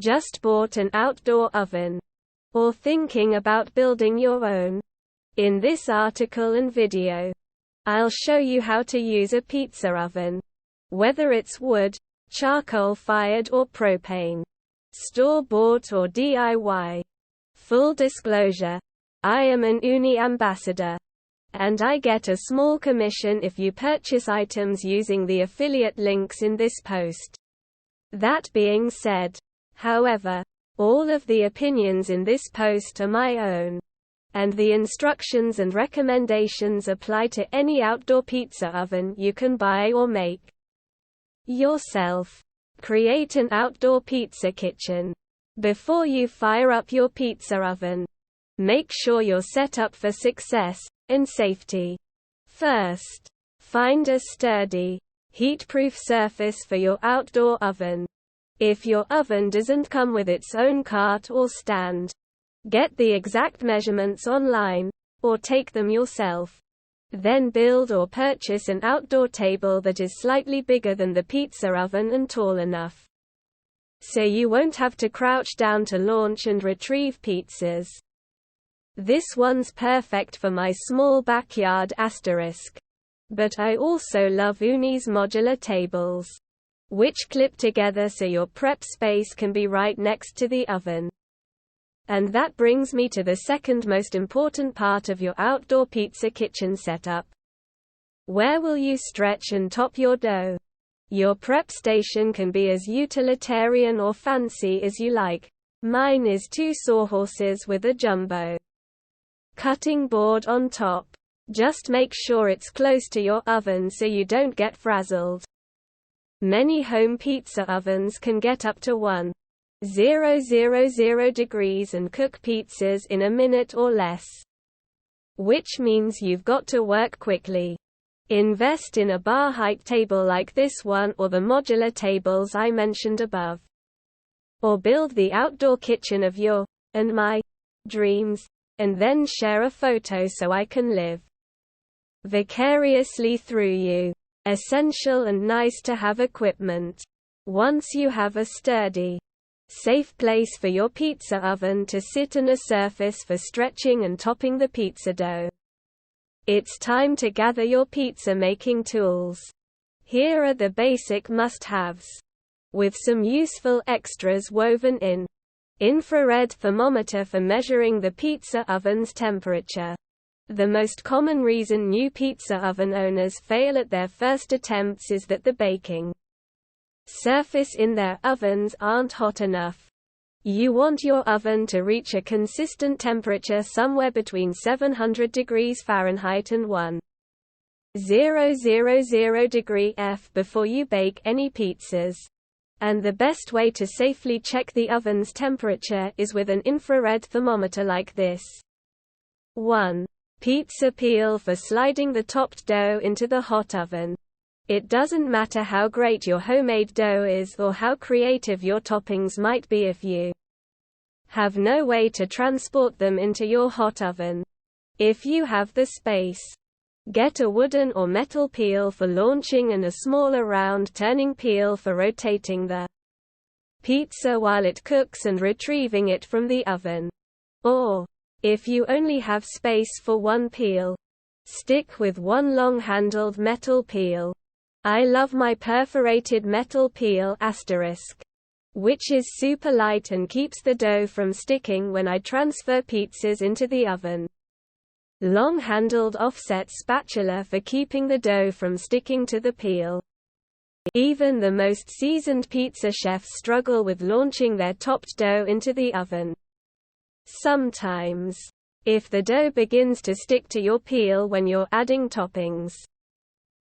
just bought an outdoor oven, or thinking about building your own? In this article and video, I'll show you how to use a pizza oven, whether it's wood, charcoal-fired or propane, store-bought or DIY. Full disclosure, I am an Uni ambassador, and I get a small commission if you purchase items using the affiliate links in this post. That being said, however, all of the opinions in this post are my own, and the instructions and recommendations apply to any outdoor pizza oven you can buy or make yourself. Create an outdoor pizza kitchen. Before you fire up your pizza oven, make sure you're set up for success and safety. First, find a sturdy, heat-proof surface for your outdoor oven. If your oven doesn't come with its own cart or stand, get the exact measurements online, or take them yourself. Then build or purchase an outdoor table that is slightly bigger than the pizza oven and tall enough, so you won't have to crouch down to launch and retrieve pizzas. This one's perfect for my small backyard asterisk. But I also love Uni's modular tables, which clip together so your prep space can be right next to the oven. And that brings me to the second most important part of your outdoor pizza kitchen setup. Where will you stretch and top your dough? Your prep station can be as utilitarian or fancy as you like. Mine is 2 sawhorses with a jumbo cutting board on top. Just make sure it's close to your oven so you don't get frazzled. Many home pizza ovens can get up to 1,000 degrees and cook pizzas in a minute or less, which means you've got to work quickly. Invest in a bar height table like this one or the modular tables I mentioned above. Or build the outdoor kitchen of your and my dreams, and then share a photo so I can live vicariously through you. Essential and nice to have equipment. Once you have a sturdy, safe place for your pizza oven to sit and a surface for stretching and topping the pizza dough, it's time to gather your pizza making tools. Here are the basic must-haves, with some useful extras woven in. Infrared thermometer for measuring the pizza oven's temperature. The most common reason new pizza oven owners fail at their first attempts is that the baking surface in their ovens aren't hot enough. You want your oven to reach a consistent temperature somewhere between 700 degrees Fahrenheit and 1,000 degree F before you bake any pizzas. And the best way to safely check the oven's temperature is with an infrared thermometer like this. 1. Pizza peel for sliding the topped dough into the hot oven. It doesn't matter how great your homemade dough is or how creative your toppings might be if you have no way to transport them into your hot oven. If you have the space, get a wooden or metal peel for launching and a smaller round turning peel for rotating the pizza while it cooks and retrieving it from the oven. Or, if you only have space for one peel, stick with one long-handled metal peel. I love my perforated metal peel asterisk, which is super light and keeps the dough from sticking when I transfer pizzas into the oven. Long-handled offset spatula for keeping the dough from sticking to the peel. Even the most seasoned pizza chefs struggle with launching their topped dough into the oven. Sometimes, if the dough begins to stick to your peel when you're adding toppings,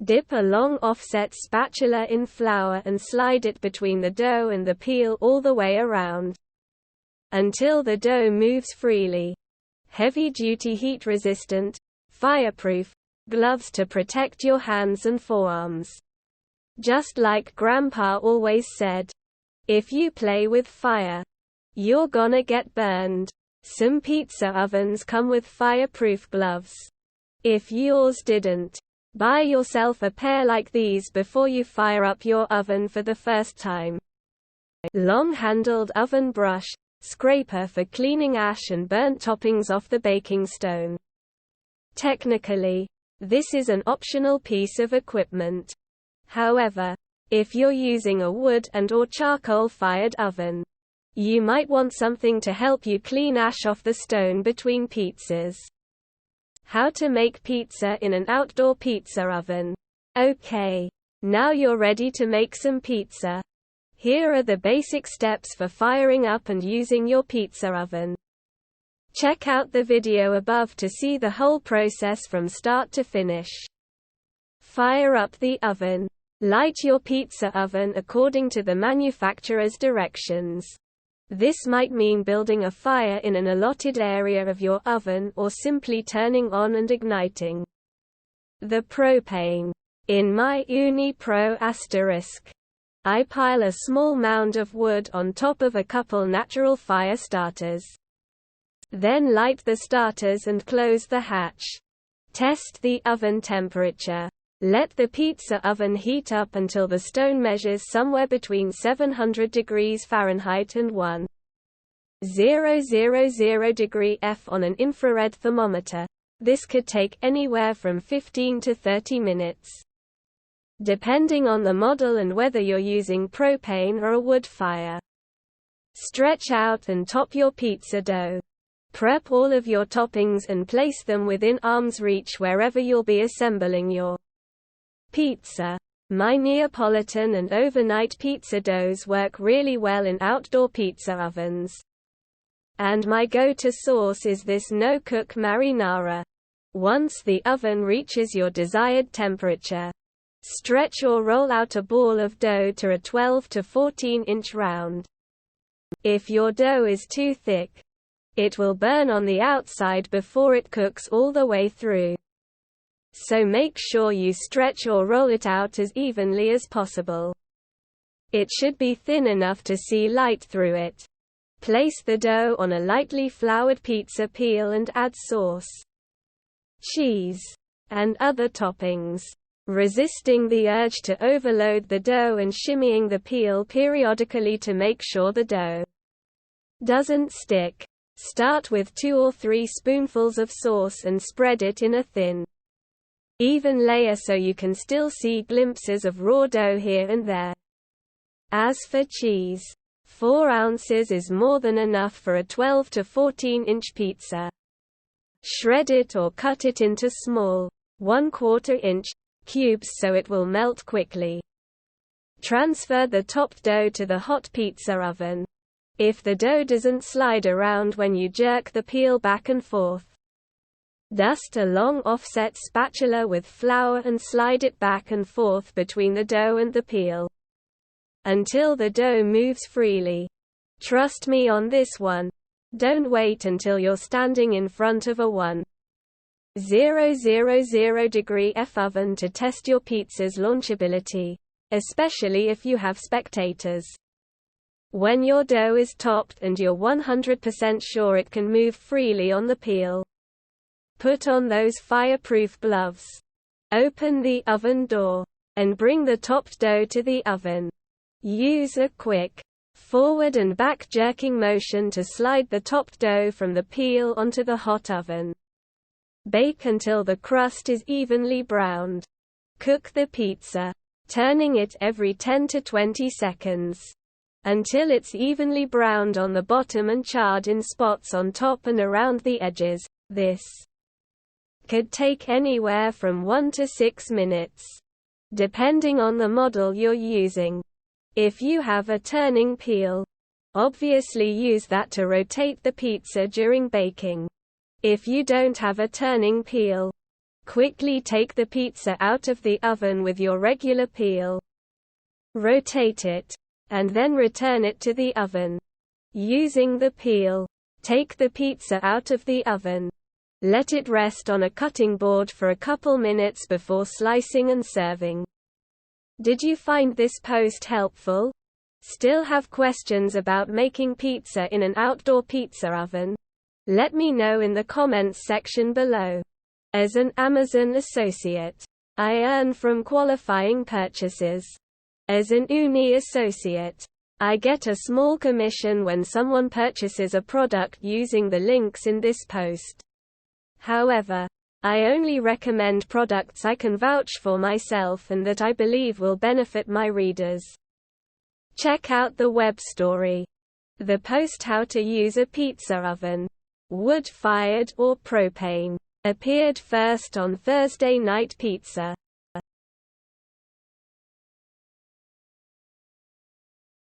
dip a long offset spatula in flour and slide it between the dough and the peel all the way around until the dough moves freely. Heavy-duty heat-resistant, fireproof gloves to protect your hands and forearms. Just like Grandpa always said, if you play with fire, you're gonna get burned. Some pizza ovens come with fireproof gloves. If yours didn't, buy yourself a pair like these before you fire up your oven for the first time. long-handled oven brush, scraper for cleaning ash and burnt toppings off the baking stone. Technically, this is an optional piece of equipment. However, if you're using a wood and/or charcoal-fired oven, you might want something to help you clean ash off the stone between pizzas. How to make pizza in an outdoor pizza oven. Okay, now you're ready to make some pizza. Here are the basic steps for firing up and using your pizza oven. Check out the video above to see the whole process from start to finish. Fire up the oven. Light your pizza oven according to the manufacturer's directions. This might mean building a fire in an allotted area of your oven or simply turning on and igniting the propane. In my Uni Pro asterisk, I pile a small mound of wood on top of a couple natural fire starters. Then light the starters and close the hatch. Test the oven temperature. Let the pizza oven heat up until the stone measures somewhere between 700 degrees Fahrenheit and 1000 degree F on an infrared thermometer. This could take anywhere from 15 to 30 minutes. Depending on the model and whether you're using propane or a wood fire. Stretch out and top your pizza dough. Prep all of your toppings and place them within arm's reach wherever you'll be assembling your pizza. My Neapolitan and overnight pizza doughs work really well in outdoor pizza ovens. And my go-to sauce is this no-cook marinara. Once the oven reaches your desired temperature, stretch or roll out a ball of dough to a 12 to 14-inch round. If your dough is too thick, it will burn on the outside before it cooks all the way through. So make sure you stretch or roll it out as evenly as possible. It should be thin enough to see light through it. Place the dough on a lightly floured pizza peel and add sauce, cheese, and other toppings. Resisting the urge to overload the dough and shimmying the peel periodically to make sure the dough doesn't stick. Start with 2 or 3 spoonfuls of sauce and spread it in a thin, even layer so you can still see glimpses of raw dough here and there. As for cheese, 4 ounces is more than enough for a 12 to 14-inch pizza. Shred it or cut it into small, 1/4 inch cubes so it will melt quickly. Transfer the topped dough to the hot pizza oven. If the dough doesn't slide around when you jerk the peel back and forth, dust a long offset spatula with flour and slide it back and forth between the dough and the peel until the dough moves freely. Trust me on this one. Don't wait until you're standing in front of a 1000 degree F oven to test your pizza's launchability, especially if you have spectators. When your dough is topped and you're 100% sure it can move freely on the peel, put on those fireproof gloves. Open the oven door and bring the topped dough to the oven. Use a quick forward and back jerking motion to slide the topped dough from the peel onto the hot oven. Bake until the crust is evenly browned. Cook the pizza, turning it every 10 to 20 seconds. Until it's evenly browned on the bottom and charred in spots on top and around the edges. This could take anywhere from 1 to 6 minutes, depending on the model you're using. If you have a turning peel, obviously use that to rotate the pizza during baking. If you don't have a turning peel, quickly take the pizza out of the oven with your regular peel. Rotate it, and then return it to the oven. Using the peel, take the pizza out of the oven. Let it rest on a cutting board for a couple minutes before slicing and serving. Did you find this post helpful? Still have questions about making pizza in an outdoor pizza oven? Let me know in the comments section below. As an Amazon associate, I earn from qualifying purchases. As an Uni associate, I get a small commission when someone purchases a product using the links in this post. However, I only recommend products I can vouch for myself and that I believe will benefit my readers. Check out the web story. The post How to Use a Pizza Oven, Wood-Fired or Propane, appeared first on Thursday Night Pizza.